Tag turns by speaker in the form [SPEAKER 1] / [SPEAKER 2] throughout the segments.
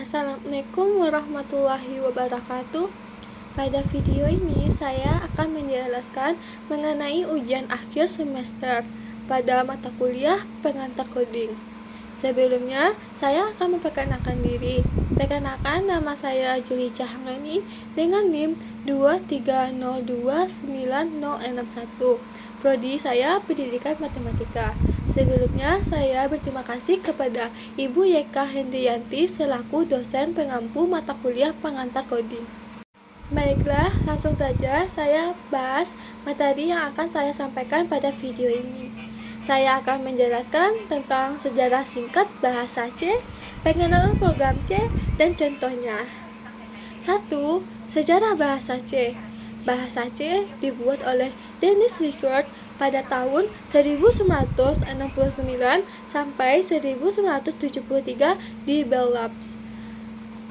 [SPEAKER 1] Assalamualaikum warahmatullahi wabarakatuh. Pada video ini saya akan menjelaskan mengenai ujian akhir semester pada mata kuliah pengantar coding. Sebelumnya, saya akan memperkenalkan diri. Perkenalkan, nama saya Juli Cahangleni dengan NIM 230296061. Prodi saya Pendidikan Matematika. Sebelumnya, saya berterima kasih kepada Ibu YK Hendriyanti selaku dosen pengampu mata kuliah pengantar coding. Baiklah, langsung saja saya bahas materi yang akan saya sampaikan pada video ini. Saya akan menjelaskan tentang sejarah singkat bahasa C, pengenalan program C, dan contohnya. 1. Sejarah bahasa C. Bahasa C dibuat oleh Dennis Richard pada tahun 1969 sampai 1973 di Bell Labs.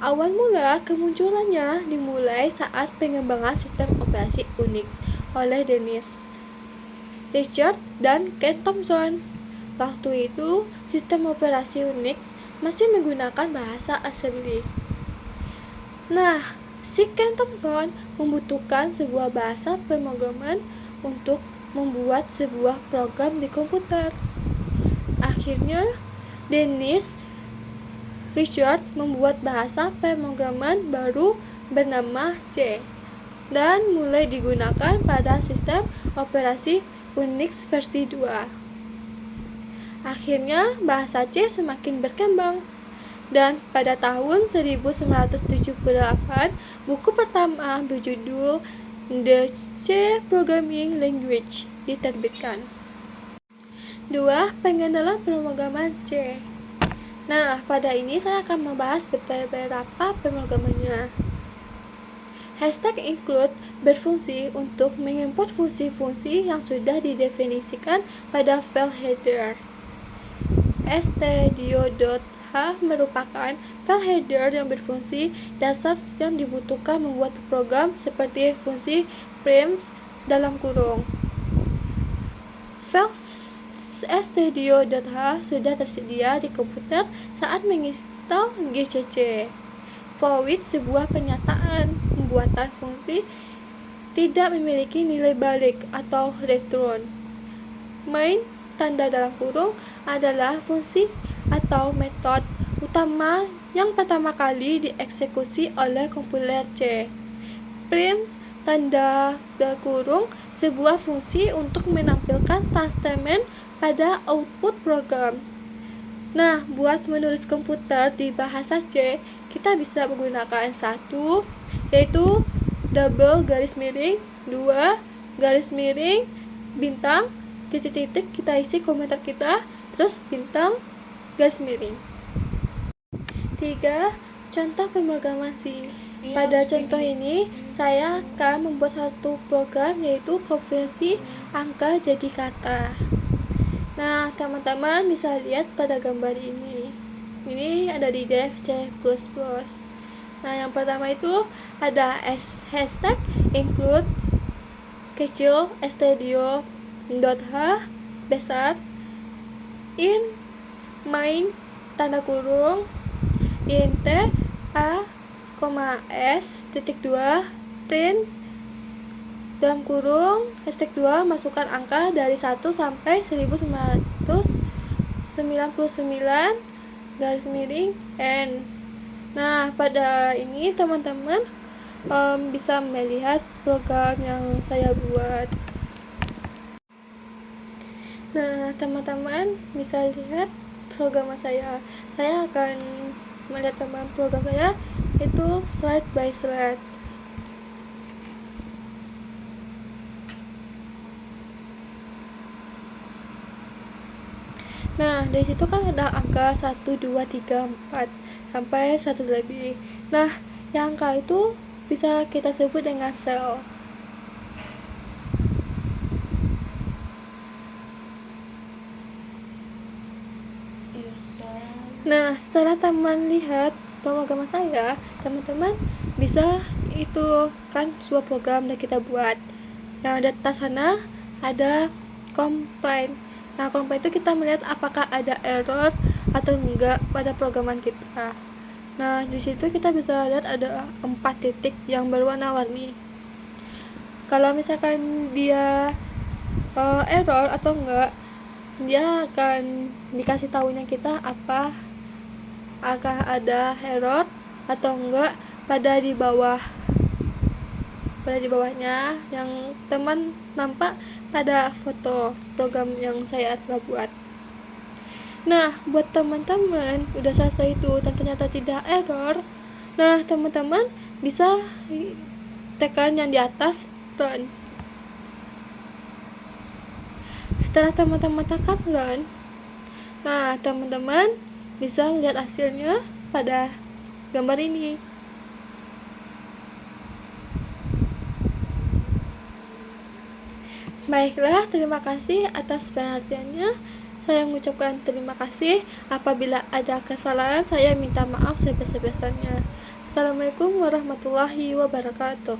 [SPEAKER 1] Awal mula kemunculannya dimulai saat pengembangan sistem operasi Unix oleh Dennis Richard dan Ken Thompson. Waktu itu, sistem operasi Unix masih menggunakan bahasa assembly. Nah, si Ken Thompson membutuhkan sebuah bahasa pemrograman untuk membuat sebuah program di komputer. Akhirnya, Dennis Richard membuat bahasa pemrograman baru bernama C dan mulai digunakan pada sistem operasi Unix versi 2. Akhirnya, bahasa C semakin berkembang. Dan pada tahun 1978, buku pertama berjudul The C Programming Language diterbitkan. 2. Pengenalan pemrograman C. Nah, pada ini saya akan membahas beberapa pemrogramannya. Hashtag include berfungsi untuk mengimport fungsi-fungsi yang sudah didefinisikan pada file header. stdio.h merupakan file header yang berfungsi dasar yang dibutuhkan membuat program seperti fungsi prims dalam kurung. File stdio.h sudah tersedia di komputer saat menginstal GCC. Void sebuah pernyataan pembuatan fungsi tidak memiliki nilai balik atau return. Main tanda dalam kurung adalah fungsi atau metode utama yang pertama kali dieksekusi oleh kompiler C. Prims tanda dalam kurung sebuah fungsi untuk menampilkan statement pada output program. Nah, buat menulis komputer di bahasa C, kita bisa menggunakan 1, yaitu double garis miring, 2 garis miring bintang titik-titik, kita isi komentar kita, terus bintang garis miring. 3. Contoh pemrograman C. Pada contoh ini, saya akan membuat satu program yaitu konversi angka jadi kata. Nah, teman-teman bisa lihat pada gambar ini. Ini ada di Dev C++. Nah, yang pertama itu ada hashtag include kecil stdio.h besar in main tanda kurung int a, s titik 2 print dalam kurung hashtag 2 masukkan angka dari 1 sampai 1999 garis miring n. Nah, pada ini teman-teman bisa melihat program yang saya buat. Nah, teman-teman bisa lihat program saya. Saya akan melihat program saya itu slide by slide. Nah, dari situ kan ada angka 1, 2, 3, 4 sampai 100 lebih. Nah, yang angka itu bisa kita sebut dengan sel. Nah, setelah teman lihat pemrograman saya, teman-teman bisa itu kan sebuah program yang kita buat. Yang ada atas sana ada complaint. Nah, complaint itu kita melihat apakah ada error atau enggak pada programan kita. Nah, di situ kita bisa lihat ada 4 titik yang berwarna-warni. Kalau misalkan dia error atau enggak, dia akan dikasih tahunya kita apakah ada error atau enggak pada di bawahnya yang teman nampak pada foto program yang saya telah buat. Nah, buat teman-teman udah selesai itu dan ternyata tidak error, nah teman-teman bisa tekan yang di atas run. Setelah teman-teman tekan run, nah teman-teman bisa lihat hasilnya pada gambar ini. Baiklah, terima kasih atas perhatiannya. Saya mengucapkan terima kasih. Apabila ada kesalahan, saya minta maaf sebesar-besarnya. Assalamualaikum warahmatullahi wabarakatuh.